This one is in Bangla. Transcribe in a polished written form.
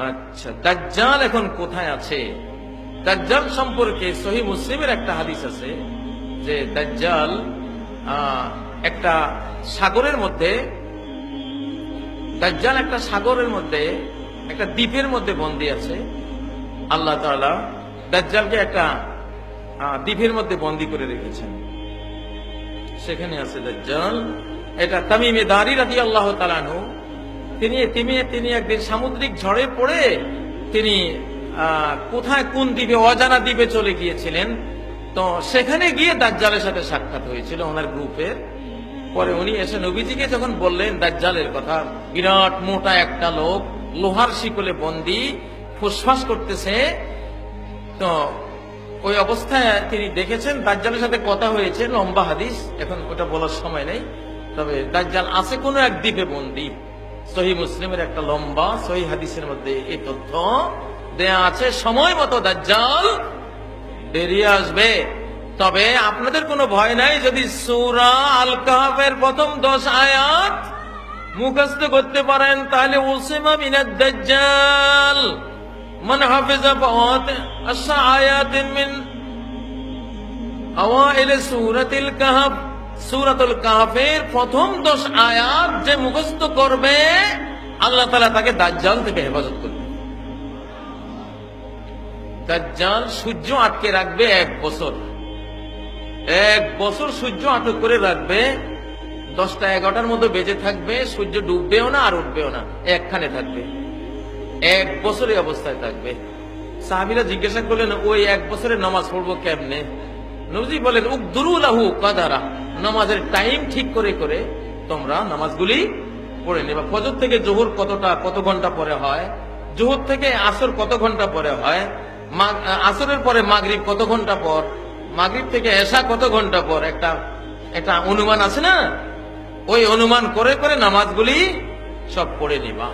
আচ্ছা, দাজ্জাল এখন কোথায় আছে? দাজ্জাল সম্পর্কে সহিহ মুসলিমের একটা হাদিস আছে যে দাজ্জাল একটা সাগরের মধ্যে, দাজ্জাল একটা সাগরের মধ্যে, একটা দ্বীপের মধ্যে বন্দী আছে। আল্লাহ তাআলা দাজ্জালকে একটা দ্বীপের মধ্যে বন্দী করে রেখেছেন, সেখানে আছে দাজ্জাল। এটা তামিমে দারি রাদিয়াল্লাহু তাআলা আনহু, তিনি একদিন সামুদ্রিক ঝড়ে পড়ে তিনি কোথায় কোন দ্বীপে, অজানা দ্বীপে চলে গিয়েছিলেন। তো সেখানে গিয়ে দাজ্জালের সাথে সাক্ষাৎ হয়েছিল ওনার গ্রুপের। পরে উনি এসে নবীজিকে যখন বললেন দাজ্জালের কথা, বিরাট মোটা একটা লোক, লোহার শিকলে বন্দী, ফুসফাস করতেছে। তো ওই অবস্থায় তিনি দেখেছেন, দাজ্জালের সাথে কথা হয়েছে, লম্বা হাদিস, এখন ওটা বলার সময় নেই। তবে দাজ্জাল আছে কোন এক দ্বীপে বন্দী। সহিহ মুসলিমের একটা লম্বা সহিহ হাদিসের মধ্যে এই তথ্য দেয়া আছে। সময় মতো দাজ্জাল বেরিয়ে আসবে। তবে আপনাদের কোনো ভয় নাই, যদি সূরা আল কাহফের প্রথম 10 আয়াত মুখস্থ করতে পারেন তাহলে উসিমা মিনাদ দাজ্জাল মান হাফিজা আয়াতিন মিন আওয়াইল সূরাতিল কাহফ। সূরাতুল কাহফের প্রথম 10 আয়াত যে মুখস্থ করবে, আল্লাহ তাআলা তাকে দাজ্জাল থেকে হেফাজত করবে। দাজ্জাল সূর্য আটকে রাখবে 1 বছর, 1 বছর সূর্য আটক করে রাখবে। 10টা 11টার মধ্যে বেজে থাকবে, সূর্য ডুববেও না আর উঠবেও না, একখানে থাকবে। 1 বছর এই অবস্থায় থাকবে। সাহাবীরা জিজ্ঞাসা করলেন, ওই 1 বছরের নামাজ পড়বো কেমনে? নবী বলেন, উকদুরু লাহু কাদারা, নামাজের টাইম ঠিক করে করে তোমরা নামাজগুলি পড়ে নেবা। ফজর থেকে জোহর কত ঘন্টা পরে হয়, জোহর থেকে আসর কত ঘন্টা পরে হয়, আসরের পরে মাগরিব কত ঘন্টা পর, মাগরিব থেকে এশা কত ঘন্টা পর, একটা অনুমান আছে না? ওই অনুমান করে করে নামাজগুলি সব পড়ে নিবা।